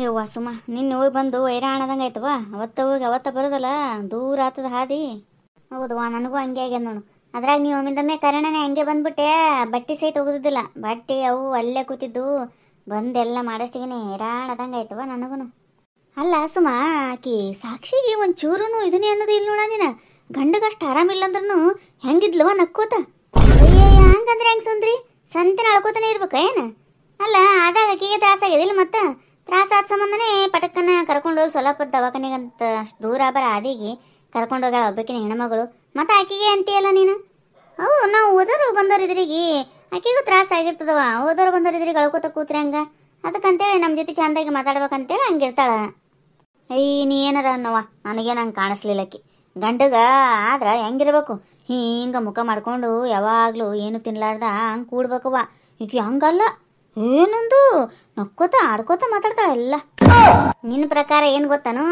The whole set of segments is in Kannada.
ಯವ್ವ ಸುಮ್ಮ ನಿನ್ನೆ ಹೋಗಿ ಬಂದು ಹೈರಾಣದಂಗೆ ಆಯ್ತವ. ಅವತ್ತ ಬರೋದಲ್ಲ ದೂರ ಆತದ ಹಾದಿ. ಹೌದವ್ವ, ನನಗೂ ಹಂಗೆ ಆಗ್ಯದ ನೋಡು. ಅದ್ರಾಗ ನೀವು ಒಮ್ಮಿಂದೊಮ್ಮೆ ಕರಣನೆ ಹಂಗೆ ಬಂದ್ಬಿಟ್ಟೆ, ಬಟ್ಟೆ ಸಹಿತ ಹೋಗುದಿಲ್ಲ. ಬಟ್ಟೆ ಅವು ಅಲ್ಲೇ ಕೂತಿದ್ದು ಬಂದೆಲ್ಲ ಮಾಡೋಷ್ಟಿಗೆ ಹೈರಾಣದಂಗೆ ಆಯ್ತವ ನನಗೂ. ಅಲ್ಲ ಸುಮ್ಮ, ಆಕಿ ಸಾಕ್ಷಿಗೆ ಒಂದು ಚೂರು ಇದನ್ನೇ ಅನ್ನೋದು ಇಲ್ಲ ನೋಡ. ನೀನು ಗಂಡಗಷ್ಟು ಆರಾಮಿಲ್ಲ ಅಂದ್ರೂ ಹೆಂಗಿದ್ಲವ ನಕ್ಕೋತ. ಅಯ್ಯಯ್ಯ, ಹಂಗಂದ್ರೆ ಹೆಂಗೆ ಸುಂದ್ರಿ? ಸಂತಿನ ಅಳ್ಕೋತಾನೆ ಇರ್ಬೇಕ ಏನು? ಅಲ್ಲ ಆದಾಗ ಆಕಿಗೆ ತ್ರಾಸಾಗ್ಯದಿಲ್ಲ, ಮತ್ತೆ ತ್ರಾಸ ಆದ ಸಂಬಂಧನೇ ಪಟಕ್ಕನ ಕರ್ಕೊಂಡೋಗಿ ಸೊಲ್ಲಾಪುರ ದವಾಖಾನೆಗಂತ ಅಷ್ಟು ದೂರ ಬರ ಆದಿಗೆ ಕರ್ಕೊಂಡೋಗ್ಯಾಳ ಒಬ್ಬಕಿನ ಹೆಣ್ಮಗಳು. ಮತ್ತೆ ಆಕಿಗೆ ಅಂತೀಯಲ್ಲ ನೀನು. ಹೌದು, ನಾವು ಓದೋರು ಬಂದವ್ರು ಇದ್ರಿಗೆ ಆಕಿಗೂ ತ್ರಾಸ ಆಗಿರ್ತದವ. ಓದೋರು ಬಂದವ್ರು ಇದ್ರಿಗೆ ಅಳ್ಕೋತ ಕೂತ್ರೆ ಹಂಗ. ಅದಕ್ಕಂತೇಳಿ ನಮ್ಮ ಜೊತೆ ಚಂದಾಗಿ ಮಾತಾಡ್ಬೇಕಂತೇಳಿ ಹಂಗಿರ್ತಾಳ. ನೀ ಏನಾರ ಅನ್ನವ, ನನಗೇನು ಹಂಗೆ ಕಾಣಿಸ್ಲಿಲ್ಲ. ಆಕಿ ಗಂಡಗ ಆದ್ರೆ ಹೆಂಗಿರ್ಬೇಕು, ಹಿಂಗೆ ಮುಖ ಮಾಡ್ಕೊಂಡು ಯಾವಾಗಲೂ ಏನು ತಿನ್ಲಾರ್ದ ಹಂಗೆ ಕೂಡ್ಬೇಕವ್ವ. ಈಗ ಹಂಗಲ್ಲ, ಏನೊಂದು ನಕ್ಕೋತ ಆಡ್ಕೋತ ಮಾತಾಡ್ತಾಳ ಎಲ್ಲ. ನಿನ್ನ ಪ್ರಕಾರ ಏನು ಗೊತ್ತಾನು,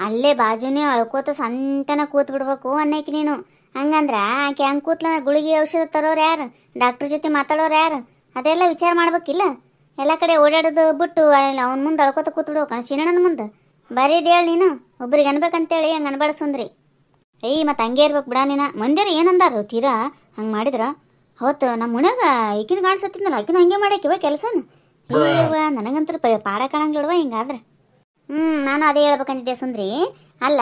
ಅಲ್ಲೇ ಬಾಜುನೇ ಅಳ್ಕೋತ ಸಂತನ ಕೂತ್ ಬಿಡ್ಬೇಕು ಅನ್ನಕ್ಕೆ ನೀನು. ಹಂಗಂದ್ರ ಆಕೆ ಹಂಗೆ ಕೂತ್ಲ ಗುಳಿಗೆ ಔಷಧ ತರೋರು ಯಾರು? ಡಾಕ್ಟ್ರ್ ಜೊತೆ ಮಾತಾಡೋರು ಯಾರು? ಅದೆಲ್ಲ ವಿಚಾರ ಮಾಡ್ಬೇಕಿಲ್ಲ. ಎಲ್ಲ ಕಡೆ ಓಡಾಡೋದು ಬಿಟ್ಟು ಅವ್ನ ಮುಂದೆ ಅಳ್ಕೋತ ಕೂತ್ ಬಿಡ್ಬೇಕು ಚಿನ್ನಣ್ಣನ ಮುಂದೆ. ಬರೀದ್ ಹೇಳಿ ನೀನು ಒಬ್ರಿಗೆ ಅನ್ಬೇಕಂತೇಳಿ ಹಂಗೆ ಅನ್ಬಾಡ್ಸಂದ್ರಿ. ಮತ್ತೆ ಹಂಗೆ ಇರ್ಬೇಕು ಬಿಡ ನೀನು. ಮಂದಿರ ಏನಂದಾರು ತೀರಾ ಹಂಗೆ ಮಾಡಿದ್ರ? ಅವತ್ತು ನಮ್ಮ ಮುಣಾಗ ಈಕಿನ ಕಾಣಿಸತ್ತಿದ್ನಲ್ಲ, ಆಕಿನ ಹಂಗೆ ಮಾಡ್ಯಾಕಿವ ಕೆಲಸನ. ಅಯ್ಯವ್ವ, ನನಗಂತರ ಪಾಡ ಕಾಣಂಗಿಲ್ವ ಹಿಂಗಾದ್ರೆ. ನಾನು ಅದೇ ಹೇಳ್ಬೇಕಂತಿದ್ದೆ ಸುಂದ್ರಿ. ಅಲ್ಲ,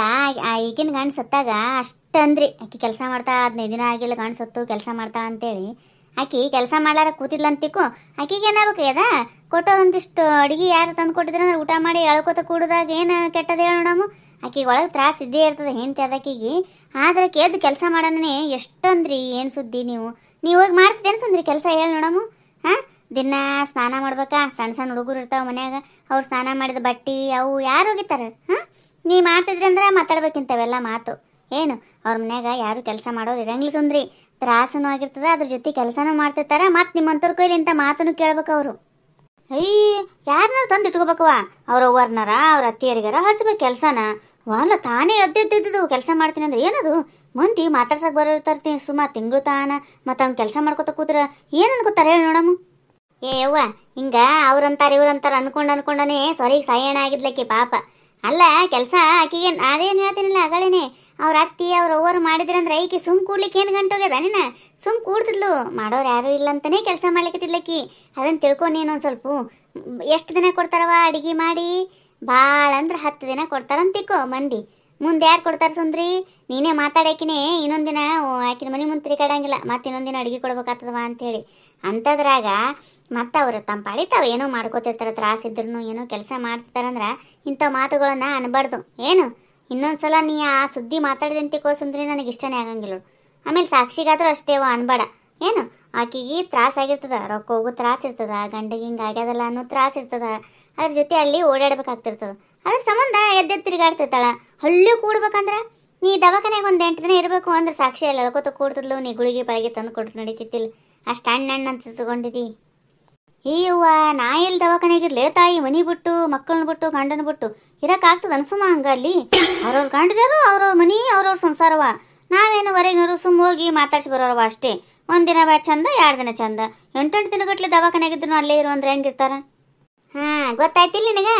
ಈಗಿನ ಗಂಡು ಸತ್ತಾಗ ಅಷ್ಟಂದ್ರಿ ಆಕಿ ಕೆಲಸ ಮಾಡ್ತಾ 15 ದಿನ ಆಗಿಲ್ಲ ಗಂಡು ಸತ್ತು ಕೆಲಸ ಮಾಡ್ತಾ ಅಂತೇಳಿ. ಆಕಿ ಕೆಲಸ ಮಾಡ್ಲಾರ ಕೂತಿದ್ಲ ಅಂತಿಕೋ, ಆಕಿಗೆ ಏನಾಗ್ಬೇಕದ ಕೊಟ್ಟೋರು ಒಂದಿಷ್ಟು ಅಡುಗೆ ಯಾರು ತಂದು ಕೊಟ್ಟಿದ್ರಂದ್ರೆ ಊಟ ಮಾಡಿ ಅಳ್ಕೋತ ಕೂಡಿದಾಗ ಏನು ಕೆಟ್ಟದ ಹೇಳಿ ನೋಡಮ್ಮ. ಆಕಿಗೆ ಒಳಗೆ ತ್ರಾಸ ಇದ್ದೇ ಇರ್ತದೆ ಹೆಂಡತಿ ಅದಕ್ಕಿಗೆ. ಆದ್ರೆ ಕೇದ್ದು ಕೆಲಸ ಮಾಡೋಣನೆ ಎಷ್ಟಂದ್ರಿ. ಏನು ಸುದ್ದಿ ನೀವು ಹೋಗಿ ಮಾಡ್ತಿದ್ದೇನು ಸುಂದ್ರಿ ಕೆಲಸ ಹೇಳಿ ನೋಡಮ್ಮ. ದಿನ ಸ್ನಾನ ಮಾಡ್ಬೇಕಾ? ಸಣ್ಣ ಸಣ್ಣ ಹುಡುಗರು ಇರ್ತಾವ ಮನ್ಯಾಗ, ಅವ್ರು ಸ್ನಾನ ಮಾಡಿದ ಬಟ್ಟೆ ಅವು ಯಾರು ಹೋಗಿತಾರೆ? ನೀ ಮಾಡ್ತಿದ್ರಿ ಅಂದ್ರೆ ಮಾತಾಡ್ಬೇಕಿಂತವೆಲ್ಲ ಮಾತು. ಏನು ಅವ್ರ ಮನ್ಯಾಗ ಯಾರು ಕೆಲಸ ಮಾಡೋದು ಇರಂಗಿಲ್ಲ ಸುಂದ್ರಿ. ತ್ರಾಸನೂ ಆಗಿರ್ತದ, ಅದ್ರ ಜೊತೆ ಕೆಲಸನೂ ಮಾಡ್ತಿರ್ತಾರ. ಮತ್ತು ನಿಮ್ಮಂತವ್ರ ಕೈಲಿ ಇಂಥ ಮಾತನ್ನು ಕೇಳ್ಬೇಕು ಅವರು. ಯಾರನ್ನಾರು ತಂದು ಇಟ್ಕೋಬೇಕವ. ಅವ್ರ ಅವ್ವರ್ನಾರ ಅವ್ರ ಅತ್ತಿಯರಿಗಾರ ಹಚ್ಬೇಕು ಕೆಲಸನ. ಅಲ್ಲ ತಾನೇ ಎದ್ದಿದ್ದು ಕೆಲಸ ಮಾಡ್ತೀನಿ ಅಂದ್ರೆ ಏನದು? ಮಂದಿ ಮಾತಾಡ್ಸಕ್ ಬರೋರ್ತಾರ್ತಿ ಸುಮ್ಮ ತಿಂಗಳು ತಾನ. ಮತ್ತು ಅವ್ನು ಕೆಲಸ ಮಾಡ್ಕೊತ ಕೂತ್ರ ಏನು ಅನ್ಕೋತಾರೆ ಹೇಳಿ ನೋಡಮ್ಮ. ಯವ್ವ, ಹಿಂಗ ಅವ್ರಂತಾರ ಇವ್ರಂತಾರ ಅನ್ಕೊಂಡನೇ ಸೊರಿಗೆ ಸಾಯಣ ಆಗಿದ್ಲಕ್ಕಿ ಪಾಪ. ಅಲ್ಲ ಕೆಲಸ ಆಕಿಗೆ ಅದೇನು ಹೇಳ್ತೀನಿಲ್ಲ ಅಗಳೇನೆ, ಅವ್ರ ಅತ್ತಿ ಅವ್ರ ಅವ್ವರು ಮಾಡಿದ್ರಂದ್ರೆ ಈಕಿ ಸುಮ್ ಕೂಡ್ಲಿಕ್ಕೆ ಏನು ಗಂಟೋಗ್ಯದ ನೀನ? ಸುಮ್ ಕೂಡ್ತಿದ್ಲು. ಮಾಡೋರು ಯಾರು ಇಲ್ಲ ಅಂತಾನೆ ಕೆಲಸ ಮಾಡ್ಲಿಕ್ಕತ್ತಿದ್ಲಕ್ಕಿ. ಅದನ್ನು ತಿಳ್ಕೊ ನೀನು ಒಂದು ಸ್ವಲ್ಪ. ಎಷ್ಟು ದಿನ ಕೊಡ್ತಾರವ ಅಡಿಗೆ ಮಾಡಿ? ಭಾಳ ಅಂದ್ರೆ 10 ದಿನ ಕೊಡ್ತಾರಂತಿಕೋ ಮಂದಿ. ಮುಂದೆ ಯಾರು ಕೊಡ್ತಾರೆ ಸುಂದ್ರಿ? ನೀನೇ ಮಾತಾಡಾಕಿನೇ ಇನ್ನೊಂದಿನ ಆಕಿನ ಮನೆ ಮುಂದೆ ತಿರುಗಾಡಂಗಿಲ್ಲ, ಮತ್ತೆ ಇನ್ನೊಂದಿನ ಅಡುಗೆ ಕೊಡ್ಬೇಕಾಗ್ತದವ ಅಂತೇಳಿ. ಅಂಥದ್ರಾಗ ಮತ್ತು ಅವ್ರು ತಮ್ಮ ಪಾಡಿತಾವ ಏನೋ ಮಾಡ್ಕೋತಿರ್ತಾರೆ. ತ್ರಾಸಿದ್ರು ಏನೋ ಕೆಲಸ ಮಾಡ್ತಿರ್ತಾರಂದ್ರೆ ಇಂಥ ಮಾತುಗಳನ್ನ ಅನ್ಬಾರ್ದು. ಏನು ಇನ್ನೊಂದ್ಸಲ ನೀ ಆ ಸುದ್ದಿ ಮಾತಾಡಿದಂತಿಕೋ ಸುಂದ್ರಿ, ನನಗೆ ಇಷ್ಟನೇ ಆಗಂಗಿಲ್ಲ. ಆಮೇಲೆ ಸಾಕ್ಷಿಗಾದ್ರೂ ಅಷ್ಟೇವ ಅನ್ಬೇಡ. ಏನು ಆಕಿಗೆ ತ್ರಾಸಾಗಿರ್ತದ, ರೊಕ್ಕ ಹೋಗೋ ತ್ರಾಸ ಇರ್ತದ, ಗಂಡಗೆ ಹಿಂಗೆ ಆಗ್ಯದಲ್ಲ ಅನ್ನೋ ತ್ರಾಸ ಇರ್ತದ. ಅದ್ರ ಜೊತೆ ಅಲ್ಲಿ ಓಡಾಡ್ಬೇಕಾಗ್ತಿರ್ತದ. ಅದ್ರ ಸಂಬಂಧ ಎದ್ದೆದ್ದು ತಿರುಗಾಡ್ತಿರ್ತಾಳ. ಹಳ್ಳಿ ಕೂಡ್ಬೇಕಂದ್ರೆ ನೀ ದವಾಖಾನೆಗೆ ಒಂದು 8 ದಿನ ಇರಬೇಕು ಅಂದ್ರೆ ಸಾಕ್ಷಿ ಅಲ್ಲಿ ಅಳ್ಕೋತ ಕೂಡ್ತಿದ್ಲು. ನೀ ಗುಳಿಗೆ ಪಳಿಗೆ ತಂದು ಕೊಟ್ರು ನಡೀತಿತ್ತಿಲ್ಲ. ಅಷ್ಟು ಹಣ್ಣು ಅಂತ ತಗೊಂಡಿದ್ದಿ. ಅಯ್ಯವ್ವ, ನಾ ಎಲ್ಲಿ ದವಾಖಾನೆಗಿರ್ಲಿ ತಾಯಿ? ಮನಿ ಬಿಟ್ಟು ಮಕ್ಕಳನ್ನ ಬಿಟ್ಟು ಗಂಡನ ಬಿಟ್ಟು ಇರಕ್ಕಾಗ್ತದ ಅನ್ಸುಮ? ಹಂಗ ಅಲ್ಲಿ ಅವ್ರವ್ರ ಗಂಡದಾರು ಅವ್ರವ್ರ ಮನಿ ಅವ್ರವ್ರ ಸಂಸಾರವ. ನಾವೇನು ಹೊರಗಿನವರು ಸುಮ್ಮ ಹೋಗಿ ಮಾತಾಡ್ಸಿ ಬರೋರವ ಅಷ್ಟೇ. ಒಂದಿನ ಚಂದ, 2 ದಿನ ಚಂದ, 8 ದಿನಗಟ್ಲೆ ದವಾಖಾನೆಗಿದ್ರು ಅಲ್ಲೇ ಇರು ಅಂದ್ರೆ ಹೆಂಗಿರ್ತಾರ? ಗೊತ್ತಾಯ್ತಿಲ್ಲ ನಿನಗ?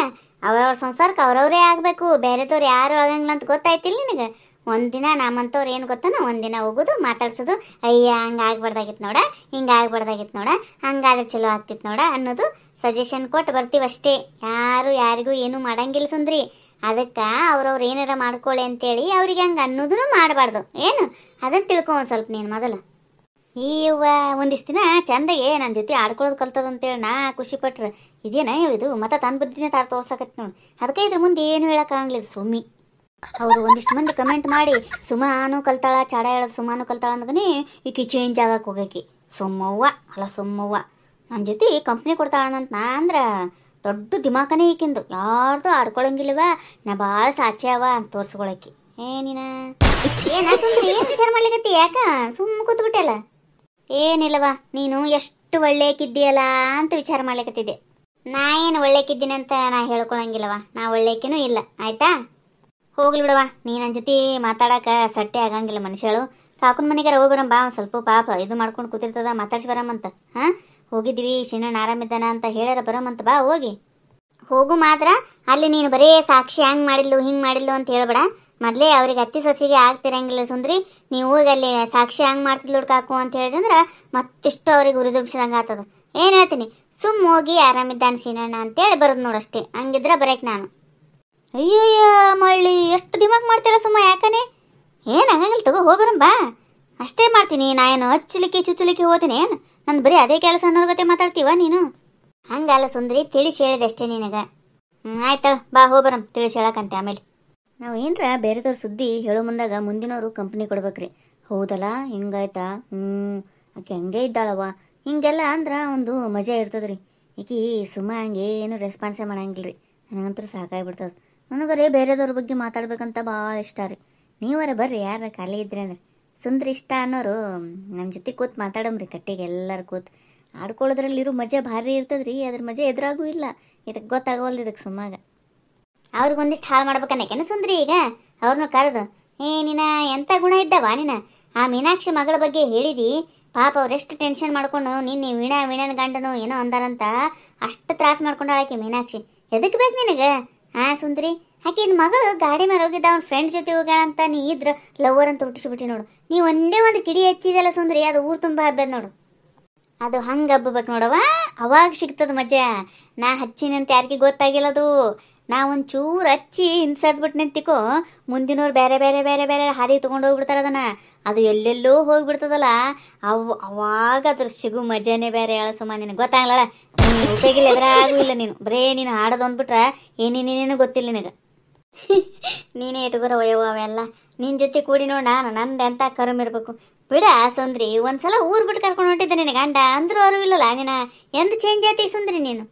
ಅವ್ರವ್ರ ಸಂಸಾರಕ್ಕೆ ಅವ್ರವ್ರೇ ಆಗ್ಬೇಕು, ಬೇರೆದವ್ರು ಯಾರು ಆಗಂಗಿಲ್ಲ ಅಂತ ಗೊತ್ತಾಯ್ತಿಲ್ಲ ನಿನಗ? ಒಂದಿನ ನಮ್ಮಂತವ್ರು ಏನು ಗೊತ್ತಾನ, ಒಂದಿನ ಹೋಗೋದು ಮಾತಾಡ್ಸೋದು, ಅಯ್ಯ ಹಂಗೆ ಆಗ್ಬಾರ್ದಾಗಿತ್ತು ನೋಡ, ಹಿಂಗೆ ಆಗ್ಬಾರ್ದಾಗಿತ್ತು ನೋಡ, ಹಂಗಾದ್ರೆ ಚಲೋ ಆಗ್ತಿತ್ತು ನೋಡ ಅನ್ನೋದು ಸಜೆಷನ್ ಕೊಟ್ಟು ಬರ್ತೀವಷ್ಟೇ. ಯಾರು ಯಾರಿಗೂ ಏನು ಮಾಡಂಗಿಲ್ಲ ಸುಂದ್ರಿ. ಅದಕ್ಕೆ ಅವ್ರವ್ರು ಏನಾರ ಮಾಡ್ಕೊಳ್ಳಿ ಅಂತೇಳಿ ಅವ್ರಿಗೆ ಹಂಗೆ ಅನ್ನೋದನ್ನು ಮಾಡಬಾರ್ದು. ಏನು ಅದನ್ನು ತಿಳ್ಕೊ ಒಂದು ಸ್ವಲ್ಪ ನೀನು ಮೊದಲು. ಒಂದಿಷ್ಟು ದಿನ ಚಂದಗೆ ನನ್ನ ಜೊತೆ ಆಡ್ಕೊಳ್ಳೋದು ಕಲ್ತದಂತೇಳಿ ನಾ ಖುಷಿ ಪಟ್ರೆ ಇದೇನ ಇದು ಮತ್ತೆ ತಂದು ಬುದ್ಧಿನೇ ತಾರ ತೋರ್ಸಕತ್ತೆ ನೋಡಿ. ಅದಕ್ಕೆ ಇದ್ರ ಮುಂದೆ ಏನು ಹೇಳೋಕ್ಕಾಗಲಿಲ್ಲ ಸುಮ್ಮಿ. ಅವರು ಒಂದಿಷ್ಟು ಮಂದಿ ಕಮೆಂಟ್ ಮಾಡಿ ಸುಮಾನು ಕಲ್ತಾಳ, ಚಾಡ ಹೇಳೋದು ಸುಮಾನು ಕಲ್ತಾಳ ಅಂದಗನೇ ಈಕಿ ಚೇಂಜ್ ಆಗಕ್ಕೆ ಹೋಗಕ್ಕೆ. ಸುಮ್ಮವ್ವ ಅಲ್ಲ ಸುಮ್ಮವ್ವ ನನ್ನ ಜೊತೆ ಕಂಪ್ನಿ ಕೊಡ್ತಾಳಂತ ನಾ ಅಂದ್ರೆ ದೊಡ್ಡ ದಿಮಾಕನೇ ಈಕಿಂದು. ಯಾರ್ದು ಆಡ್ಕೊಳಂಗಿಲ್ಲವ, ನಾ ಭಾಳ ಸಾಚೆ ಅವ ಅಂತ ತೋರಿಸ್ಕೊಳಕ್ಕೆ. ಏನಿನ ಏನ ಸುಂದ್ರಿ, ಏನು ವಿಚಾರ ಮಾಡ್ಲಿಕತ್ತಿ? ಯಾಕ ಸುಮ್ಮ ಕೂತ್ಬಿಟ್ಟೆಲ್ಲ? ಏನಿಲ್ಲವ, ನೀನು ಎಷ್ಟು ಒಳ್ಳೆಕಿದ್ದೀಯಲ್ಲ ಅಂತ ವಿಚಾರ ಮಾಡ್ಲಿಕತ್ತಿದ್ದೆ. ನಾ ಏನು ಒಳ್ಳೆಕಿದ್ದೀನಿ ಅಂತ ನಾ ಹೇಳ್ಕೊಳಂಗಿಲ್ಲವ, ನಾ ಒಳ್ಳೆಕಿನೂ ಇಲ್ಲ ಆಯ್ತಾ. ಹೋಗ್ಲಿ ಬಿಡವ, ನೀ ನನ್ನ ಜೊತೆ ಮಾತಾಡಕ್ಕೆ ಸಟ್ಟೆ ಆಗಂಗಿಲ್ಲ ಮನುಷ್ಯಳು. ಕಾಕನ ಮನೆಗಾರ ಹೋಗಿ ಬರಂ ಬಾ. ಸ್ವಲ್ಪ ಪಾಪ ಇದು ಮಾಡ್ಕೊಂಡು ಕೂತಿರ್ತದ, ಮಾತಾಡ್ಸಿ ಬರಮಂತ. ಹೋಗಿದ್ವಿ ಶಿಣ್ಣಣ್ಣ ಆರಾಮಿದ್ದಾನ ಅಂತ ಹೇಳ್ಯಾರ ಬರಮಂತ ಬಾ ಹೋಗಿ. ಹೋಗು ಮಾತ್ರ ಅಲ್ಲಿ ನೀನು ಬರೇ ಸಾಕ್ಷಿ ಹಂಗೆ ಮಾಡಿದ್ಲು ಹಿಂಗೆ ಮಾಡಿದ್ಲು ಅಂತ ಹೇಳ್ಬೇಡ. ಮೊದಲೇ ಅವ್ರಿಗೆ ಅತ್ತಿ ಸೊಸಿಗೆ ಆಗ್ತಿರಂಗಿಲ್ಲ ಸುಂದ್ರಿ. ನೀವು ಹೋಗಿ ಅಲ್ಲಿ ಸಾಕ್ಷಿ ಹಂಗೆ ಮಾಡ್ತಿದ್ಲು ಕಾಕು ಅಂತ ಹೇಳಿದ್ರೆ ಮತ್ತಿಷ್ಟು ಅವ್ರಿಗೆ ಉರಿದುಂಬಿಸಿದಂಗೆ ಆಗ್ತದ. ಏನು ಹೇಳ್ತೀನಿ, ಸುಮ್ಮ ಹೋಗಿ ಆರಾಮಿದ್ದಾನೆ ಸೀನಣ್ಣ ಅಂತೇಳಿ ಬರೋದು ನೋಡಷ್ಟೇ. ಹಂಗಿದ್ರೆ ಬರೇಕ್ ನಾನು. ಅಯ್ಯಯ್ಯ ಮಳ್ಳಿ, ಎಷ್ಟು ದಿಮಾಕ್ ಮಾಡ್ತೀರ ಸುಮ್ಮ, ಯಾಕನೆ ಏನು ಆಗಂಗಿಲ್ಲ ತಗೋ, ಹೋಗ್ಬರಂ ಬಾ. ಅಷ್ಟೇ ಮಾಡ್ತೀನಿ ನಾ, ಏನು ಹಚ್ಚಲಿಕ್ಕೆ ಚುಚ್ಚಲಿಕ್ಕೆ ಹೋಗ್ತೀನಿ ಏನು? ನಂದು ಬರೀ ಅದೇ ಕೆಲಸ ಅನ್ನೋರ್ಗತೆ ಮಾತಾಡ್ತೀವ ನೀನು? ಹಂಗಲ್ಲ ಸುಂದ್ರಿ, ತಿಳಿಸಿ ಹೇಳಿದೆ ಅಷ್ಟೇ ನಿನಗೆ. ಆಯ್ತಳ ಬಾ ಹೋಗ್ಬರಂ, ತಿಳಿಸಿ ಹೇಳಕ್ಕಂತೆ. ಆಮೇಲೆ ನಾವು ಏನರ ಬೇರೆದವ್ರ ಸುದ್ದಿ ಹೇಳೋ ಮುಂದಾಗ ಮುಂದಿನವರು ಕಂಪ್ನಿ ಕೊಡ್ಬೇಕ್ರಿ. ಹೌದಲ್ಲ, ಹಿಂಗಾಯ್ತಾ, ಆಕೆ ಹಂಗೆ ಇದ್ದಾಳವ, ಹಿಂಗೆಲ್ಲ ಅಂದ್ರೆ ಒಂದು ಮಜಾ ಇರ್ತದ್ರಿ. ಈಕಿ ಸುಮ್ಮ ಹಂಗೆ ಏನು ರೆಸ್ಪಾನ್ಸೇ ಮಾಡಂಗಿಲ್ಲ ರೀ. ನನಗಂತೂ ಸಾಕಾಗ್ಬಿಡ್ತದೆ. ನನಗರೇ ಬೇರೆದವ್ರ ಬಗ್ಗೆ ಮಾತಾಡ್ಬೇಕಂತ ಭಾಳ ಇಷ್ಟ ರೀ. ನೀವರ ಬರ್ರಿ, ಯಾರ ಖಾಲಿ ಇದ್ರಿ ಅಂದ್ರೆ. ಸುಂದ್ರಿ ಇಷ್ಟ ಅನ್ನೋರು ನಮ್ಮ ಜೊತೆ ಕೂತ್ ಮಾತಾಡಮ್ರಿ, ಕಟ್ಟಿಗೆ ಎಲ್ಲರೂ ಕೂತ್ ಆಡ್ಕೊಳ್ಳೋದ್ರಲ್ಲಿರೋ ಮಜಾ ಭಾರಿ ಇರ್ತದ್ರಿ. ಅದ್ರ ಮಜಾ ಎದುರಾಗೂ ಇಲ್ಲ. ಇದಕ್ಕೆ ಗೊತ್ತಾಗೋಲ್ದು ಇದಕ್ಕೆ ಸುಮ್ಮಾಗ. ಅವ್ರಿಗೊಂದಿಷ್ಟು ಹಾಳು ಮಾಡ್ಬೇಕನ್ನಕೇನು ಸುಂದ್ರಿ ಈಗ ಅವ್ರನ್ನ ಕರೆದು? ನೀನ ಎಂಥ ಗುಣ ಇದ್ದವ ನೀನ? ಆ ಮೀನಾಕ್ಷಿ ಮಗಳ ಬಗ್ಗೆ ಹೇಳಿದಿ, ಪಾಪ ಅವ್ರೆಷ್ಟು ಟೆನ್ಷನ್ ಮಾಡ್ಕೊಂಡು ನಿನ್ನೆ ವೀಣನ ಗಂಡನು ಏನೋ ಅಂದಾರಂತ ಅಷ್ಟು ತ್ರಾಸ ಮಾಡ್ಕೊಂಡು ಆಕೆ ಮೀನಾಕ್ಷಿ. ಎದಕ್ಕೆ ಬೇಕು ನಿನಗೆ? ಸುಂದ್ರಿ, ಆಕಿನ ಮಗಳು ಗಾಡಿ ಮೇಲೆ ಹೋಗಿದ್ದ ಅವ್ನ ಫ್ರೆಂಡ್ ಜೊತೆ ಹೋಗ್ಯಾಳ ಅಂತ ನೀ ಇದ್ರ ಲವರ್ ಅಂತ ಹುಟ್ಟಿಸ್ಬಿಟ್ಟಿ ನೋಡು. ನೀ ಒಂದೇ ಒಂದು ಕಿಡಿ ಹಚ್ಚಿದಲ್ಲ ಸುಂದ್ರಿ, ಅದು ಊರು ತುಂಬ ಹಬ್ಬದ ನೋಡು. ಅದು ಹಂಗೆ ಹಬ್ಬಬೇಕು ನೋಡವ, ಅವಾಗ ಸಿಗ್ತದ ಮಜಾ. ನಾ ಹಚ್ಚಿನಂತ ಯಾರಿಗೆ ಗೊತ್ತಾಗಿಲ್ಲದು. ನಾ ಒಂಚೂರು ಹಚ್ಚಿ ಹಿಂಸದ್ಬಿಟ್ಟು ನಿಂತಿಕೋ, ಮುಂದಿನವ್ರು ಬೇರೆ ಬೇರೆ ಬೇರೆ ಬೇರೆ ಹಾದಿ ತೊಗೊಂಡು ಹೋಗ್ಬಿಡ್ತಾರೆ ಅದನ್ನ. ಅದು ಎಲ್ಲೆಲ್ಲೋ ಹೋಗ್ಬಿಡ್ತದಲ್ಲ, ಅವಾಗ ಅದ್ರ ಸಿಗು ಮಜಾನೇ ಬೇರೆ. ಹೇಳ ಸುಮ್ಮ, ನಿನಗೆ ಗೊತ್ತಾಗಲ್ಲ, ಉಪಯೋಗಿಲ್ಲ, ಎದುರಾಗೂ ಇಲ್ಲ ನೀನು. ಬರೇ ನೀನು ಹಾಡೋದು ಅಂದ್ಬಿಟ್ರೆ ಏನೇನೇನೇನು ಗೊತ್ತಿಲ್ಲ ನಿನಗೆ. ನೀನೇ ಇಟ್ಕೊರ ವಯವ ಅವೆಲ್ಲ. ನಿನ್ನ ಜೊತೆ ಕೂಡಿ ನೋಡ ನಾನು ನಂದು ಎಂತ ಕರಮ್ ಇರ್ಬೇಕು. ಬಿಡ ಸುಂದ್ರಿ, ಒಂದ್ಸಲ ಊರ್ ಬಿಟ್ಟು ಕರ್ಕೊಂಡು ಹೊಂಟಿದ್ದೆ ನಿನ್ನ ಗಂಡ ಅಂದ್ರೂ ಅರು ಇಲ್ಲಲ್ಲ. ನೀನ ಎಂದು ಚೇಂಜ್ ಆಯ್ತಿ ಸುಂದ್ರಿ? ನೀನು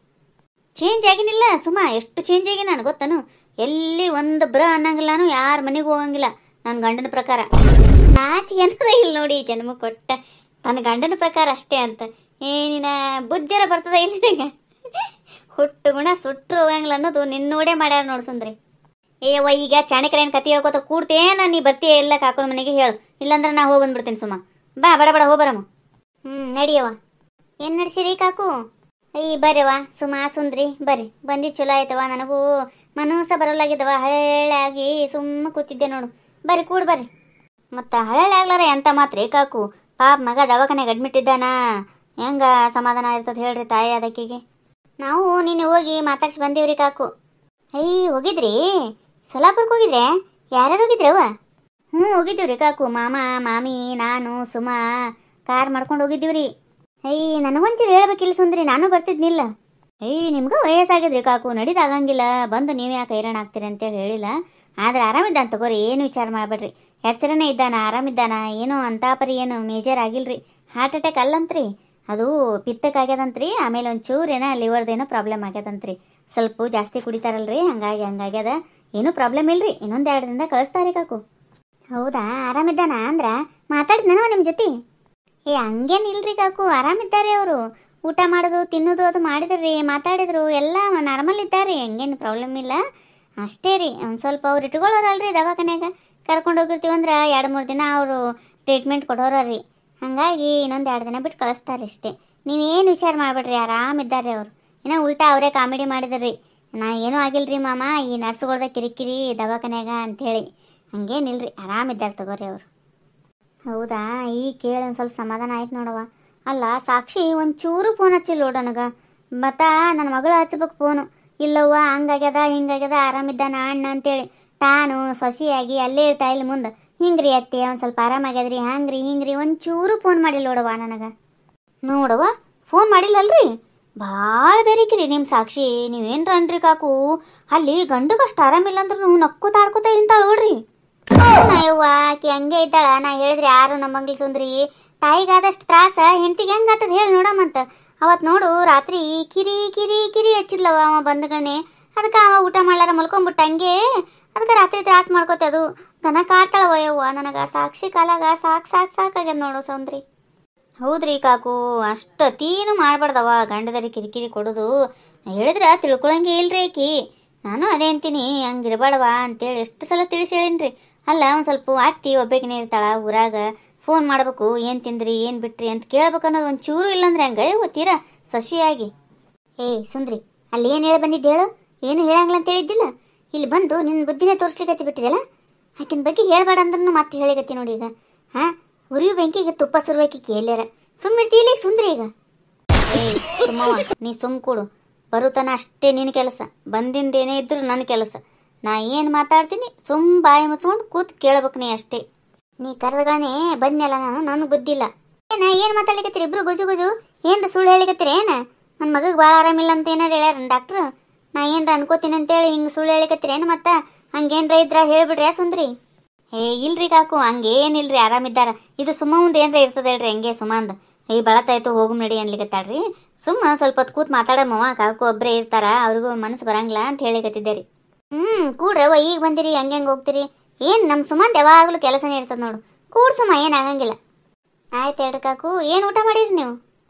ಚೇಂಜ್ ಆಗಿನಿಲ್ಲ ಸುಮ್ಮ, ಎಷ್ಟು ಚೇಂಜ್ ಆಗಿ ನಾನು ಗೊತ್ತನು. ಎಲ್ಲಿ ಒಂದು ಬ್ರ ಅನ್ನಂಗಿಲ್ಲ, ನಾನು ಯಾರ ಮನೆಗೂ ಹೋಗಂಗಿಲ್ಲ ನನ್ನ ಗಂಡನ ಪ್ರಕಾರ. ನಾಚಿಗೆ ಅನ್ನೋದ ಇಲ್ಲ ನೋಡಿ, ಜನ್ಮ ಕೊಟ್ಟ ತನ್ನ ಗಂಡನ ಪ್ರಕಾರ ಅಷ್ಟೇ ಅಂತ. ಏನಿನ ಬುದ್ಧಿರ ಬರ್ತದ ಇಲ್ಲ? ಹುಟ್ಟು ಗುಣ ಸುಟ್ಟರು ಹೋಗಂಗಿಲ್ಲ ಅನ್ನೋದು ನಿನ್ನೋಡೆ ಮಾಡ್ಯಾರ ನೋಡು ಸುಂದ್ರಿ. ಏವ ಈಗ ಚಾಣಕ್ಯರೇನು ಕತೆ ಹೇಳ್ಕೊತ ಕೂಡ್ತೇನ? ನೀ ಬರ್ತೀಯ ಎಲ್ಲ ಕಾಕೋನ ಮನೆಗೆ ಹೇಳು, ಇಲ್ಲಾಂದ್ರೆ ನಾ ಹೋಗಿ ಬಂದ್ಬಿಡ್ತೀನಿ ಸುಮ್ಮ. ಬಾ ಬಡ ಬಡ ಹೋಗ್ಬರಮ್ಮ. ನಡಿಯವ. ಏನು ನಡ್ಸಿರಿ ಕಾಕು? ಬರ್ರಿವ ಸುಮಾ ಸುಂದ್ರಿ ಬರ್ರಿ. ಬಂದಿದ್ದು ಚಲೋ ಆಯ್ತವ, ನನಗೂ ಮನಸ್ಸ ಬರೋಲಾಗಿದ್ದವ. ಹಳ್ಳಿ ಸುಮ್ಮ ಕೂತಿದ್ದೆ ನೋಡು. ಬರ್ರಿ ಕೂಡ್ ಬರ್ರಿ. ಮತ್ತು ಹಳ್ಳಿ ಆಗ್ಲಾರ ಎಂತ ಮಾತ್ರಿ ಕಾಕು? ಪಾಪ ಮಗ ದವಾಖಾನೆಗೆ ಅಡ್ಮಿಟ್ ಇದ್ದಾನ, ಹೆಂಗ ಸಮಾಧಾನ ಇರ್ತದೆ ಹೇಳ್ರಿ ತಾಯಿ ಅದಕ್ಕಿಗೆ. ನಾವು ನೀನು ಹೋಗಿ ಮಾತಾಡ್ಸಿ ಬಂದೀವ್ರಿ ಕಾಕು. ಹೋಗಿದ್ರಿ? ಸೊಲಾಪುರಕ್ಕೆ ಹೋಗಿದ್ರೆ? ಯಾರ್ಯಾರು ಹೋಗಿದ್ರವ? ಹೋಗಿದ್ದೀವ್ರಿ ಕಾಕು. ಮಾಮ ಮಾಮಿ ನಾನು ಸುಮಾ ಕಾರ್ ಮಾಡ್ಕೊಂಡು ಹೋಗಿದ್ದೀವ್ರಿ. ನನಗೊಂಚೂರು ಹೇಳ್ಬೇಕಿಲ್ಲ ಸುಂದ್ರಿ, ನಾನು ಬರ್ತಿದ್ನಿಲ್ಲ. ನಿಮ್ಗೆ ವಯಸ್ಸಾಗಿದ್ರಿ ಕಾಕು, ನಡೀದಾಗಂಗಿಲ್ಲ, ಬಂದು ನೀವೇ ಯಾಕೆ ಹೈರಾಣ ಆಗ್ತೀರಿ ಅಂತೇಳಿ ಹೇಳಿಲ್ಲ. ಆದ್ರೆ ಆರಾಮಿದ್ದಾನೆ ತಗೋರಿ, ಏನು ವಿಚಾರ ಮಾಡಬೇಡ್ರಿ. ಎಚ್ಚರನೇ ಇದ್ದಾನ, ಆರಾಮಿದ್ದಾನ. ಏನೋ ಅಂತಾಪರಿ ಏನು ಮೇಜರ್ ಆಗಿಲ್ರಿ. ಹಾರ್ಟ್ ಅಟ್ಯಾಕ್ ಅಲ್ಲಂತ್ರಿ, ಅದು ಪಿತ್ತಕ್ಕಾಗ್ಯದಂತ್ರಿ. ಆಮೇಲೆ ಒಂಚೂರು ಏನೋ ಲಿವರ್ದೇನೋ ಪ್ರಾಬ್ಲಮ್ ಆಗ್ಯದಂತ್ರಿ. ಸ್ವಲ್ಪ ಜಾಸ್ತಿ ಕುಡಿತಾರಲ್ರಿ, ಹಂಗಾಗ್ಯದ. ಏನೂ ಪ್ರಾಬ್ಲಮ್ ಇಲ್ರಿ, ಇನ್ನೊಂದು 2 ದಿನದಾಗ ಕಳಿಸ್ತಾರೆ ಕಾಕು. ಹೌದಾ, ಆರಾಮಿದ್ದಾನ ಅಂದ್ರ? ಮಾತಾಡಿದ್ನವ ನಿಮ್ಮ ಜೊತೆ? ಹಂಗೇನಿಲ್ರಿ ಕಾಕು, ಆರಾಮಿದ್ದಾರೆ ಅವರು. ಊಟ ಮಾಡೋದು ತಿನ್ನೋದು ಅದು ಮಾಡಿದ್ರಿ, ಮಾತಾಡಿದ್ರು, ಎಲ್ಲ ನಾರ್ಮಲ್ ಇದ್ದಾರೆ, ಹಂಗೇನು ಪ್ರಾಬ್ಲಮ್ ಇಲ್ಲ. ಅಷ್ಟೇ ರೀ, ಒಂದು ಸ್ವಲ್ಪ ಅವ್ರು ಇಟ್ಕೊಳ್ಳೋರಲ್ರಿ ದವಾಖಾನ್ಯಾಗ. ಕರ್ಕೊಂಡು ಹೋಗಿರ್ತೀವಂದ್ರೆ 2-3 ದಿನ ಅವರು ಟ್ರೀಟ್ಮೆಂಟ್ ಕೊಡೋರಿ. ಹಾಗಾಗಿ ಇನ್ನೊಂದು 2 ದಿನ ಬಿಟ್ಟು ಕಳಿಸ್ತಾರೆ ಅಷ್ಟೇ. ನೀವೇನು ವಿಚಾರ ಮಾಡ್ಬೇಡ್ರಿ, ಆರಾಮಿದ್ದಾರೆ ಅವರು. ಇನ್ನೂ ಉಲ್ಟಾ ಅವರೇ ಕಾಮಿಡಿ ಮಾಡಿದ್ರಿ, ನಾ ಏನೂ ಆಗಿಲ್ರಿ ಮಾಮ, ಈ ನರ್ಸ್ಗಳ್ದ ಕಿರಿಕಿರಿ ದವಾಖಾನ್ಯಾಗ ಅಂಥೇಳಿ. ಹಂಗೇನಿಲ್ರಿ, ಆರಾಮಿದ್ದಾರೆ ತಗೋರಿ ಅವರು. ಹೌದಾ, ಈಗ ಕೇಳಿ ಒಂದು ಸ್ವಲ್ಪ ಸಮಾಧಾನ ಆಯ್ತು ನೋಡವ. ಅಲ್ಲ ಸಾಕ್ಷಿ ಒಂಚೂರು ಫೋನ್ ಹಚ್ಚಿಲ್ಲ ನೋಡು ನನಗೆ. ಮತ್ತು ನನ್ನ ಮಗಳು ಹಚ್ಬೇಕು ಫೋನು. ಇಲ್ಲವ್ವ ಹಂಗಾಗ್ಯದ ಹಿಂಗಾಗ್ಯದ, ಆರಾಮಿದ್ದಾನ ಅಣ್ಣ ಅಂತೇಳಿ ತಾನು ಸೊಸಿಯಾಗಿ ಅಲ್ಲೇ ಇರ್ತಾ ಇಲ್ಲ ಮುಂದೆ. ಹಿಂಗ್ರಿ ಅತ್ತೆ ಒಂದು ಸ್ವಲ್ಪ ಆರಾಮಾಗ್ಯದ್ರಿ, ಹಂಗ್ರಿ ಹಿಂಗ್ರಿ ಒಂಚೂರು ಫೋನ್ ಮಾಡಿಲ್ಲ ನೋಡವ ನನಗೆ. ನೋಡವ ಫೋನ್ ಮಾಡಿಲ್ಲಲ್ರಿ? ಭಾಳ ಬೇರೆಕಿರಿ ನಿಮ್ಮ ಸಾಕ್ಷಿ. ನೀವೇನ್ರ ಅನ್ರಿ ಕಾಕು, ಅಲ್ಲಿ ಗಂಡಗಷ್ಟು ಆರಾಮಿಲ್ಲ ಅಂದ್ರೂ ನಕ್ಕೋತ ಆಡ್ಕೋತ ಇಂತಾಳ ನೋಡ್ರಿ. ಯವ್ವ ಆಕಿ ಹಂಗೆ ಇದ್ದಾಳ. ನಾ ಹೇಳಿದ್ರಿ ಯಾರು ನಮ್ಮಂಗ್ಲಿ ಸುಂದ್ರಿ, ತಾಯಿಗಾದಷ್ಟು ತ್ರಾಸ ಹೆಂಡತಿಗೆ ಹೆಂಗಾತದ ಹೇಳಿ ನೋಡಮ್ಮಂತ. ಅವತ್ತು ನೋಡು ರಾತ್ರಿ ಕಿರಿ ಕಿರಿ ಕಿರಿ ಹಚ್ಚಿದ್ಲವ ಅವ ಬಂದ್ಗಣೆ. ಅದಕ್ಕೆ ಅವ ಊಟ ಮಾಡ್ಲಾರ ಮಲ್ಕೊಂಬಿಟ್ಟ ಹಂಗೆ. ಅದಕ್ಕೆ ರಾತ್ರಿ ತ್ರಾಸ ಮಾಡ್ಕೋತೆ ಅದು ದನ ಕಾಡ್ತಾಳವ. ಯವ್ವ ನನಗೆ ಸಾಕ್ಷಿ ಕಾಲಾಗ ಸಾಕಾಗ್ಯದ ನೋಡು ಸೌಂದ್ರಿ. ಹೌದ್ರಿ ಕಾಕು, ಅಷ್ಟು ಅತೀನು ಮಾಡ್ಬಾರ್ದವ ಗಂಡದರಿ ಕಿರಿಕಿರಿ ಕೊಡೋದು. ಹೇಳಿದ್ರೆ ತಿಳ್ಕೊಳಂಗೆ ಇಲ್ರಿ ಆಕಿ. ನಾನು ಅದೇ ಅಂತೀನಿ, ಹಂಗಿರ್ಬಾಡವ ಅಂತೇಳಿ ಎಷ್ಟು ಸಲ ತಿಳಿಸಿ ಹೇಳಿನ್ರಿ. ಅಲ್ಲ ಒಂದು ಸ್ವಲ್ಪ ಅತ್ತಿ ಒಬ್ಬಾಕಿನೇ ಇರ್ತಾಳ ಊರಾಗ, ಫೋನ್ ಮಾಡ್ಬೇಕು, ಏನು ತಿಂದ್ರಿ ಏನು ಬಿಟ್ರಿ ಅಂತ ಕೇಳ್ಬೇಕು ಅನ್ನೋದು ಒಂದು ಚೂರು ಇಲ್ಲಂದ್ರೆ ಹಂಗೆ ತೀರಾ ಸೊಸಿಯಾಗಿ. ಸುಂದ್ರಿ ಅಲ್ಲಿ ಏನು ಹೇಳಿ ಬಂದಿದ್ದು ಹೇಳು? ಏನು ಹೇಳಂಗಿಲ್ಲ ಅಂತ ಹೇಳಿದ್ದಿಲ್ಲ. ಇಲ್ಲಿ ಬಂದು ನಿನ್ನ ಬುದ್ಧಿನೇ ತೋರಿಸ್ಲಿಕ್ಕೆ ಬಿಟ್ಟಿದೆಲ್ಲ. ಆಕಿನ ಬಗ್ಗೆ ಹೇಳ್ಬೇಡ ಅಂದ್ರೂ ಮತ್ತೆ ಹೇಳಿಗತ್ತಿ ನೋಡಿ ಈಗ. ಹಾಂ, ಉರಿಯು ಬೆಂಕಿಗೆ ತುಪ್ಪ ಸುರ್ಬೇಕಿಕ್ಕೆ ಎಲ್ಲಾರ ಸುಮ್ಮಿರ್ತೀಲಿ ಸುಂದ್ರಿ ಈಗ. ಏಯ್ ಸುಮ್ಮವ, ನೀ ಸುಮ್ ಕೊಡು. ಬರುತ್ತಾನ ಅಷ್ಟೇ ನಿನ್ನ ಕೆಲಸ, ಬಂದಿಂದೇನೇ ಇದ್ರು ನನ್ನ ಕೆಲಸ. ನಾ ಏನು ಮಾತಾಡ್ತೀನಿ ಸುಮ್ ಬಾಯಿ ಮುಚ್ಕೊಂಡು ಕೂತ್ ಕೇಳ್ಬೇಕು ನೀ ಅಷ್ಟೇ. ನೀ ಕರೆದಗಳೇ ಬಂದ್ನಲ್ಲ ನಾನು, ನನಗೆ ಬುದ್ಧಿಲ್ಲ. ನಾ ಏನು ಮಾತಾಡ್ಲಿಕತ್ತೀರಿ ಇಬ್ರು ಗುಜು ಗುಜು? ಏನ್ರ ಸುಳ್ಳು ಹೇಳಿಕತ್ತೀರಿ ಏನು? ನನ್ನ ಮಗಗೆ ಭಾಳ ಆರಾಮಿಲ್ಲ ಅಂತ ಏನಾರು ಹೇಳ್ಯಾರ ಡಾಕ್ಟ್ರು? ನಾ ಏನ್ರ ಅನ್ಕೋತೀನಿ ಅಂತೇಳಿ ಹಿಂಗೆ ಸುಳ್ಳು ಹೇಳಿಕತ್ತೀರಿ ಏನು? ಮತ್ತೆ ಹಂಗೇನ್ರ ಇದ್ರ ಹೇಳ್ಬಿಡ್ರಿ ಸುಂದ್ರಿ. ಇಲ್ರಿ ಕಾಕು, ಹಂಗೇನಿಲ್ರಿ, ಆರಾಮಿದ್ದಾರ. ಇದು ಸುಮ್ಮ ಮುಂದೆ ಏನ್ರ ಇರ್ತದೆ ಹೇಳ್ರಿ ಹಂಗೆ ಸುಮ್ಮಂದ. ಬಳತಾಯ್ತು ಹೋಗು ನಡಿ ಅನ್ಲಿಕತ್ತಾಳ್ರಿ. ಸುಮ್ಮ ಸ್ವಲ್ಪ ಹೊತ್ತು ಕೂತ್ ಮಾತಾಡಮ್ಮವ, ಕಾಕು ಒಬ್ಬರೇ ಇರ್ತಾರ, ಅವ್ರಿಗೂ ಮನಸ್ಸು ಬರಂಗಿಲ್ಲ ಅಂತ ಹೇಳಿಕತ್ತಿದ್ದೆ ರೀ. ಕೂಡ್ರವ, ಈಗ ಬಂದಿರಿ ಹಂಗೆ ಹೋಗ್ತೀರಿ? ಏನು ನಮ್ಮ ಸುಮ್ಮಂದು ಯಾವಾಗಲೂ ಕೆಲಸನೇ ಇರ್ತದೆ ನೋಡು. ಕೂಡ್ ಸುಮ್ಮ, ಏನು ಆಗಂಗಿಲ್ಲ. ಆಯ್ತು ಹೇಳ್ರಿ ಕಾಕು. ಏನು ಊಟ ಮಾಡಿರಿ ನೀವು?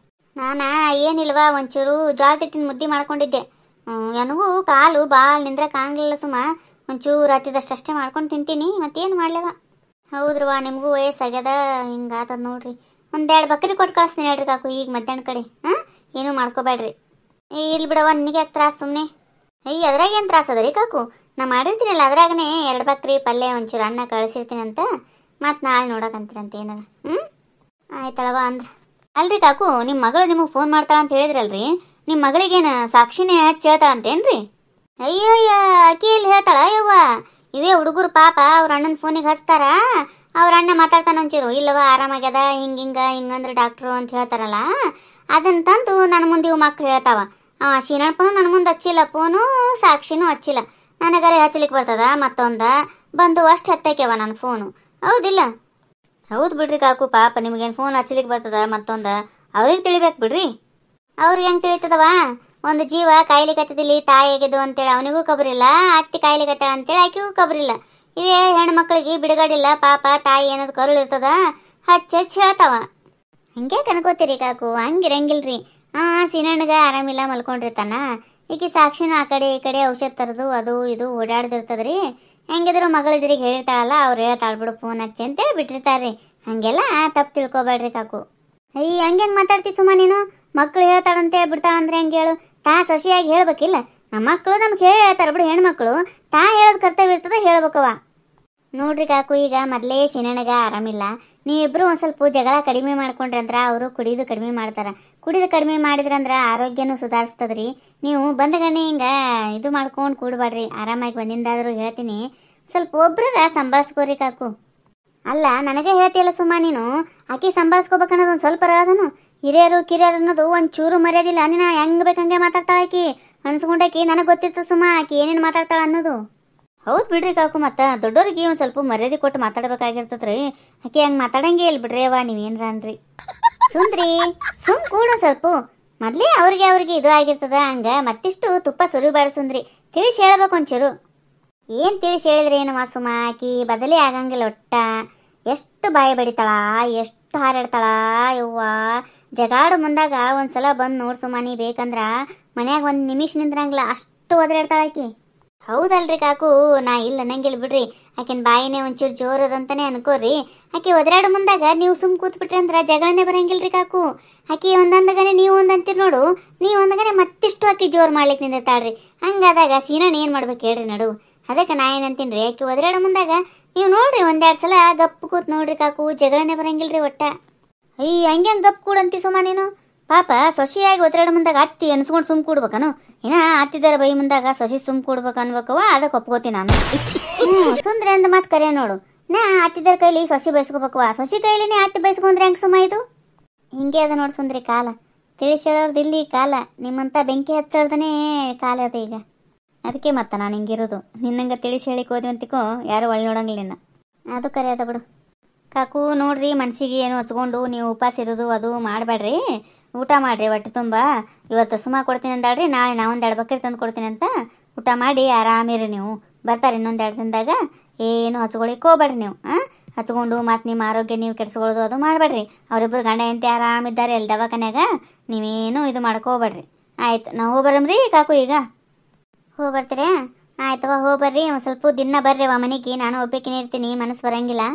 ನಾನಾ ಏನಿಲ್ವಾ, ಒಂಚೂರು ಜೋಳದ ಹಿಟ್ಟಿನ ಮುದ್ದೆ ಮಾಡ್ಕೊಂಡಿದ್ದೆ. ನನಗೂ ಕಾಲು ಭಾಳ ನಿಂದ್ರಕ್ಕಾಗಲಿಲ್ಲ ಸುಮ್ಮ, ಒಂಚೂರು ಹತ್ತಿದಷ್ಟು ಅಷ್ಟೇ ಮಾಡ್ಕೊಂಡು ತಿಂತೀನಿ, ಮತ್ತೇನು ಮಾಡ್ಲೇವ. ಹೌದ್ರವ, ನಿಮಗೂ ವಯಸ್ಸಾಗ್ಯದ, ಹಿಂಗಾತದ ನೋಡ್ರಿ. ಒಂದೆರಡು ಬಕ್ರಿ ಕೊಟ್ಟು ಕಳಿಸ್ತೀನಿ ಹೇಳ್ರಿ ಕಾಕು ಈಗ ಮಧ್ಯಾಹ್ನ ಕಡೆ. ಹಾಂ, ಏನೂ ಮಾಡ್ಕೋಬೇಡ್ರಿ. ಇಲ್ಲಿ ಬಿಡವ, ನಿನಗೆ ಯಾಕೆ ತ್ರಾಸು ಸುಮ್ಮನೆ? ಅದ್ರಾಗ ಏನು ತ್ರಾಸ ಅದ ರೀ ಕಾಕು? ನಾ ಮಾಡಿರ್ತೀನಲ್ಲ ಅದ್ರಾಗನೇ 2 ಬಕ್ರಿ ಪಲ್ಯ ಒಂಚೂರು ಅನ್ನ ಕಳಿಸಿರ್ತೀನಿ ಅಂತ. ಮತ್ತು ನಾಳೆ ನೋಡೋಕಂತೀರಂತ ಏನಾರ. ಆಯ್ತಳವ ಅಂದ್ರೆ. ಅಲ್ರಿ ಕಾಕು, ನಿಮ್ಮ ಮಗಳು ನಿಮಗೆ ಫೋನ್ ಮಾಡ್ತಾಳ ಅಂತ ಹೇಳಿದ್ರಲ್ರಿ, ನಿಮ್ಮ ಮಗಳಿಗೇನು ಸಾಕ್ಷಿನೇ ಹಚ್ಚಿ ಹೇಳ್ತಾಳಂತೇನ್ರಿ? ಅಯ್ಯಯ್ಯ, ಅಕ್ಕಿ ಎಲ್ಲಿ ಹೇಳ್ತಾಳ ಯವ್ವ? ಇವೇ ಹುಡುಗರು ಪಾಪ ಅವ್ರ ಅಣ್ಣನ ಫೋನಿಗೆ ಹಚ್ತಾರ, ಅವ್ರ ಅಣ್ಣ ಮಾತಾಡ್ತಾನ ಒಂಚೂರು, ಇಲ್ಲವ ಆರಾಮಾಗ್ಯದ ಹಿಂಗಂದ್ರೆ ಡಾಕ್ಟ್ರು ಅಂತ ಹೇಳ್ತಾರಲ್ಲ, ಅದನ್ನ ತಂದು ನನ್ನ ಮುಂದೆ ಇವು ಮಕ್ಳು ಹೇಳ್ತಾವ. ಶೀನಪ್ಪನು ನನ್ನ ಮುಂದೆ ಹಚ್ಚಿಲ್ಲ ಫೋನು, ಸಾಕ್ಷಿನೂ ಹಚ್ಚಿಲ್ಲ. ನನಗರೆ ಹಚ್ಚಲಿಕ್ಕೆ ಬರ್ತದ ಮತ್ತೊಂದ ಬಂದು ಅಷ್ಟು ಹತ್ತಕ್ಯವ ನನ್ನ ಫೋನು, ಹೌದಿಲ್ಲ? ಹೌದು ಬಿಡ್ರಿ ಕಾಕು, ಪಾಪ ನಿಮಗೇನು ಫೋನ್ ಹಚ್ಚಲಿಕ್ಕೆ ಬರ್ತದ ಮತ್ತೊಂದ, ಅವ್ರಿಗೆ ತಿಳಿಬೇಕು ಬಿಡ್ರಿ. ಅವ್ರಿಗೆ ಹೆಂಗೆ ತಿಳಿತದವ? ಒಂದು ಜೀವ ಕಾಯಿಲಿಕತ್ತಿದ್ದಿಲ್ಲಿ ತಾಯಿ ಆಗಿದ್ದು ಅಂತೇಳಿ ಅವನಿಗೂ ಕಬರಿಲ್ಲ, ಅತ್ತಿ ಕಾಯಿಲಿಕತ್ತಾಳ ಅಂತೇಳಿ ಆಕೆಗೂ ಕಬರಿಲ್ಲ. ಇವೇ ಹೆಣ್ಮಕ್ಳಿಗೆ ಬಿಡುಗಡಿಲ್ಲ ಪಾಪ, ತಾಯಿ ಏನದು ಕರುಳು ಇರ್ತದ, ಹಚ್ಚಿ ಹೇಳ್ತಾವ. ಹಂಗೆ ಕನ್ಕೋತೀರಿ ಕಾಕು, ಹಂಗಿರಂಗಿಲ್ರಿ. ಸೀನಣ್ಣಗ ಆರಾಮಿಲ್ಲ ಮಲ್ಕೊಂಡಿರ್ತಾನ, ಈಕಿ ಸಾಕ್ಷಿನೂ ಆ ಕಡೆ ಈ ಕಡೆ ಔಷಧ ತರದು ಅದು ಇದು ಓಡಾಡ್ದಿರ್ತದ್ರಿ. ಹೆಂಗಿದ್ರು ಮಗಳಿದ್ರಿಗೆ ಹೇಳಿರ್ತಾಳಲ್ಲ, ಅವ್ರು ಹೇಳ್ತಾಳ್ಬಿಡು ಫೋನ್ ಹಚ್ಚಿ ಅಂತೇಳಿ ಬಿಟ್ಟಿರ್ತಾರ್ರಿ. ಹಂಗೆಲ್ಲ ತಪ್ಪು ತಿಳ್ಕೊಬೇಡ್ರಿ ಕಾಕು. ಹಂಗೇನು ಮಾತಾಡ್ತಿ ಸುಮ್ಮ ನೀನು? ಮಕ್ಳು ಹೇಳ್ತಾಳಂತೆ ಬಿಡ್ತಾಳಂದ್ರೆ ಹೆಂಗೆ ಹೇಳು? ತಾ ಸೊಸಿಯಾಗಿ ಹೇಳ್ಬೇಕಿಲ್ಲ? ನಮ್ಮ ಮಕ್ಕಳು ನಮ್ಗೆ ಹೇಳಿ ಹೇಳ್ತಾರೆ ಬಿಡು, ಹೆಣ್ಮಕ್ಳು ತಾ ಹೇಳೋದು ಕರ್ತವ್ಯ ಇರ್ತದೆ, ಹೇಳ್ಬೇಕವ. ನೋಡ್ರಿ ಕಾಕು, ಈಗ ಮೊದಲೇ ಸಿನಣ್ಣಗ ಆರಾಮಿಲ್ಲ. ನೀವಿಬ್ರು ಒಂದು ಸ್ವಲ್ಪ ಜಗಳ ಕಡಿಮೆ ಮಾಡ್ಕೊಂಡ್ರಿ ಅಂದ್ರೆ ಅವರು ಕುಡಿದು ಕಡಿಮೆ ಮಾಡ್ತಾರೆ. ಕುಡಿದು ಕಡಿಮೆ ಮಾಡಿದ್ರಂದ್ರೆ ಆರೋಗ್ಯನೂ ಸುಧಾರಿಸ್ತದ್ರಿ. ನೀವು ಬಂದಗಣ್ಣೆ ಹಿಂಗೆ ಇದು ಮಾಡ್ಕೊಂಡು ಕೂಡಬೇಡ್ರಿ. ಆರಾಮಾಗಿ ಬಂದಿಂದಾದರೂ ಹೇಳ್ತೀನಿ, ಸ್ವಲ್ಪ ಒಬ್ರರ ಸಂಭಾಳಿಸ್ಕೋರಿ ಕಾಕು. ಅಲ್ಲ, ನನಗೆ ಹೇಳ್ತೀಯಲ್ಲ ಸುಮ್ಮ ನೀನು, ಆಕಿ ಸಂಭಾಳಿಸ್ಕೋಬೇಕನ್ನೋದು ಒಂದು ಸ್ವಲ್ಪ ಅದನು. ಹಿರಿಯರು ಕಿರಿಯರು ಅನ್ನೋದು ಒಂದು ಚೂರು ಮರ್ಯಾದಿಲ್ಲ. ನೀನು ಹೆಂಗೆ ಬೇಕಂಗೆ ಮಾತಾಡ್ತಾಳ ಆಕಿ, ಅನ್ಸ್ಕೊಂಡಾಕಿ ನನಗೆ ಗೊತ್ತಿರ್ತದೆ ಸುಮ್ಮ ಆಕಿ ಏನೇನು ಮಾತಾಡ್ತಾಳ ಅನ್ನೋದು. ಹೌದು ಬಿಡ್ರಿ ಕಾಕು, ಮತ್ತು ದೊಡ್ಡವ್ರಿಗೆ ಒಂದು ಸ್ವಲ್ಪ ಮರ್ಯಾದೆ ಕೊಟ್ಟು ಮಾತಾಡ್ಬೇಕಾಗಿರ್ತದ್ರಿ. ಆಕೆ ಹಂಗೆ ಮಾತಾಡಂಗೆ ಇಲ್ಲ ಬಿಡ್ರಿ ಅವ್ವ, ನೀವೇನ್ರ ಅನ್ರಿ. ಸುಂದ್ರಿ ಸುಮ್ ಕೂಡ ಸ್ವಲ್ಪ ಮೊದಲೇ ಅವ್ರಿಗೆ ಇದು ಆಗಿರ್ತದ, ಹಂಗೆ ಮತ್ತಿಷ್ಟು ತುಪ್ಪ ಸುರಿಬೇಡ ಸುಂದ್ರಿ. ತಿಳಿಸಿ ಹೇಳ್ಬೇಕು ಒಂಚೂರು. ಏನು ತಿಳಿಸಿ ಹೇಳಿದ್ರೆ ಏನವ ಸುಮ್ಮ, ಆಕಿ ಬದಲೇ ಆಗಂಗಿಲ್ಲ ಒಟ್ಟ. ಎಷ್ಟು ಬಾಯಿ ಬಡಿತಾಳ, ಎಷ್ಟು ಹಾರಾಡ್ತಾಳ ಯವ್ವ. ಜಗಾಡು ಮುಂದಾಗ ಒಂದ್ಸಲ ಬಂದು ನೋಡ್ ಸುಮ್ಮ, ನೀ ಬೇಕಂದ್ರ ಮನ್ಯಾಗ ಒಂದು ನಿಮಿಷ ನಿಂದ್ರಂಗಿಲ್ಲ, ಅಷ್ಟು ಒದರಾಡ್ತಾಳ ಆಕಿ. ಹೌದಲ್ರಿ ಕಾಕು, ನಾ ಇಲ್ಲ ಅನ್ನಂಗಿಲ್ಲ ಬಿಡ್ರಿ. ಆಕಿನ ಬಾಯಿನೇ ಒಂಚೂರು ಜೋರದಂತಾನೆ ಅನ್ಕೋರಿ. ಆಕಿ ಒದರಾಡು ಮುಂದಾಗ ನೀವು ಸುಮ್ ಕೂತ್ಬಿಟ್ರಿ ಅಂದ್ರೆ ಜಗಳನೇ ಬರಂಗಿಲ್ರಿ ಕಾಕು. ಆಕಿ ಒಂದಂದಗನೆ ನೀವು ಒಂದಂತೀರಿ ನೋಡು, ನೀವು ಒಂದಗನೆ ಮತ್ತಿಷ್ಟು ಆಕಿ ಜೋರು ಮಾಡ್ಲಿಕ್ಕೆ ನಿಂದಿರ್ತಾಳ್ರಿ. ಹಂಗಾದಾಗ ಸೀನಣ್ಣ ಏನು ಮಾಡ್ಬೇಕು ಹೇಳ್ರಿ ನಡು. ಅದಕ್ಕೆ ನಾ ಏನಂತೀನಿ ರೀ, ಆಕಿ ಒದರಾಡು ಮುಂದಾಗ ನೀವು ನೋಡ್ರಿ ಒಂದೆರಡು ಸಲ ಗಪ್ಪು ಕೂತ್ ನೋಡ್ರಿ ಕಾಕು, ಜಗಳನೇ ಬರಂಗಿಲ್ರಿ ಒಟ್ಟ. ಹಂಗೆ ಗಪ್ ಕೂಡಂತಿ ಸುಮ್ಮ ನೀನು. ಪಾಪ ಸೊಸೆಯಾಗಿ ಒತ್ತಡ ಮುಂದಾಗ ಅತ್ತಿ ಅನ್ಸ್ಕೊಂಡು ಸುಮ್ ಕೂಡ್ಬೇಕನು? ಇನ್ನ ಅತ್ತಿದಾರ ಬೈ ಮುಂದಾಗ ಸೊಸಿ ಸುಮ್ ಕೂಡ್ಬೇಕು ಅನ್ಬೇಕವ, ಅದಕ್ಕೆ ಒಪ್ಕೋತೀನಿ ನಾನು. ಸುಂದ್ರಿ ಅಂದ ಮಾತು ಕರೆ ನೋಡು, ನಾ ಅತ್ತಿದಾರ ಕೈಲಿ ಸೊಸಿ ಬಯಸ್ಕೋಬೇಕವ, ಸೊಸಿ ಕೈಲಿನೇ ಅತ್ತಿ ಬಯಸ್ಕೊಂಡ್ರೆ ಹೆಂಗೆ ಸುಮ್ಮ ಇದು? ಹಿಂಗೆ ಅದ ನೋಡಿ ಸುಂದ್ರಿ ಕಾಲ. ತಿಳಿಸಿ ಹೇಳೋರ್ದು ಇಲ್ಲಿ ಕಾಲ, ನಿಮ್ಮಂತ ಬೆಂಕಿ ಹಚ್ಚೋರ್ದನೇ ಕಾಲ ಅದ ಈಗ. ಅದಕ್ಕೆ ಮತ್ತೆ ನಾನು ಹಿಂಗಿರೋದು. ನಿನ್ನಂಗೆ ತಿಳಿಸಿ ಹೇಳಿಕ್ ಹೋದ್ವಿ ಅಂತಿಕೋ ಯಾರು ಒಳ್ಳೆ ನೋಡಂಗಿಲ್ಲ ನಿನ್ನ. ಅದು ಕರೆ ಅದ ಬಿಡು ಕಾಕು. ನೋಡ್ರಿ, ಮನ್ಸಿಗೆ ಏನು ಹಚ್ಕೊಂಡು ನೀವು ಉಪವಾಸ ಇರೋದು ಅದು ಮಾಡಬೇಡ್ರಿ. ಊಟ ಮಾಡಿರಿ ಹೊಟ್ಟೆ ತುಂಬ. ಇವತ್ತು ಸುಮ್ಮ ಕೊಡ್ತೀನಿ ಅಂದಾಳ್ರಿ, ನಾಳೆ ನಾ ಒಂದೆರಡು ಬಕ್ರಿ ತಂದು ಕೊಡ್ತೀನಿ ಅಂತ ಊಟ ಮಾಡಿ ಆರಾಮಿರಿ. ನೀವು ಬರ್ತಾರೆ ಇನ್ನೊಂದೆರಡು ದಿನದಾಗ. ಏನು ಹಚ್ಕೊಳಿಕ್ಕೆ ಹೋಗ್ಬೇಡ್ರಿ ನೀವು. ಹಚ್ಕೊಂಡು ಮತ್ತು ನಿಮ್ಮ ಆರೋಗ್ಯ ನೀವು ಕೆಡ್ಸ್ಕೊಳ್ಳೋದು ಅದು ಮಾಡಬೇಡ್ರಿ. ಅವರಿಬ್ಬರು ಗಂಡ ಹೆಂಡತಿ ಆರಾಮಿದ್ದಾರೆ ಅಲ್ಲಿ ದವಾಖಾನ್ಯಾಗ, ನೀವೇನು ಇದು ಮಾಡ್ಕೋಬೇಡ್ರಿ. ಆಯ್ತು, ನಾವು ಹೋಗ್ಬರಮ್ರಿ ಕಾಕು. ಈಗ ಹೋಗ್ಬರ್ತೀರಾ? ಆಯ್ತವ, ಹೋಗ್ಬರ್ರಿ. ಒಂದು ಸ್ವಲ್ಪ ದಿನ ಬರ್ರಿ ಅವ ಮನೆಗೆ, ನಾನು ಒಬ್ಬಾಕಿನೇ ಇರ್ತೀನಿ, ಮನಸ್ಸು ಬರಂಗಿಲ್ಲ.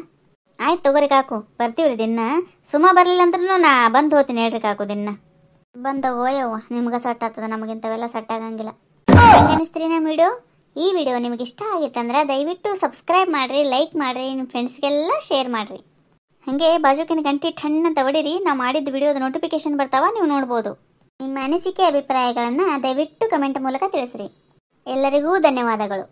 ಆಯ್ತು ತಗೋರಿ ಕಾಕು, ಬರ್ತೀವ್ರಿ ದಿನ. ಸುಮ್ಮ ಬರಲಿಲ್ಲ ಅಂದ್ರೂ ನಾ ಬಂದು ಹೋಗ್ತೀನಿ ಹೇಳ್ರಿ ಕಾಕು. ದಿನ ಬಂದಾಗ ಹೋಯವ್ವ, ನಿಮ್ಗೆ ಸಟ್ ಆಗ್ತದ, ನಮಗಿಂತವೆಲ್ಲ ಸಟ್ ಆಗಂಗಿಲ್ಲ. ಅನಿಸ್ತೀರಿ ನಮ್ಮ ವಿಡಿಯೋ? ಈ ವಿಡಿಯೋ ನಿಮಗೆ ಇಷ್ಟ ಆಗಿತ್ತಂದ್ರೆ ದಯವಿಟ್ಟು ಸಬ್ಸ್ಕ್ರೈಬ್ ಮಾಡಿರಿ, ಲೈಕ್ ಮಾಡಿರಿ, ನಿಮ್ಮ ಫ್ರೆಂಡ್ಸ್ಗೆಲ್ಲ ಶೇರ್ ಮಾಡಿರಿ. ಹಾಗೆ ಬಾಜುಕಿನ ಗಂಟೆ ಟಣ್ಣ ಅಂತ ಹೊಡೀರಿ. ನಾವು ಮಾಡಿದ ವಿಡಿಯೋದ ನೋಟಿಫಿಕೇಶನ್ ಬರ್ತಾವ, ನೀವು ನೋಡ್ಬೋದು. ನಿಮ್ಮ ಅನಿಸಿಕೆ ಅಭಿಪ್ರಾಯಗಳನ್ನು ದಯವಿಟ್ಟು ಕಮೆಂಟ್ ಮೂಲಕ ತಿಳಿಸ್ರಿ. ಎಲ್ಲರಿಗೂ ಧನ್ಯವಾದಗಳು.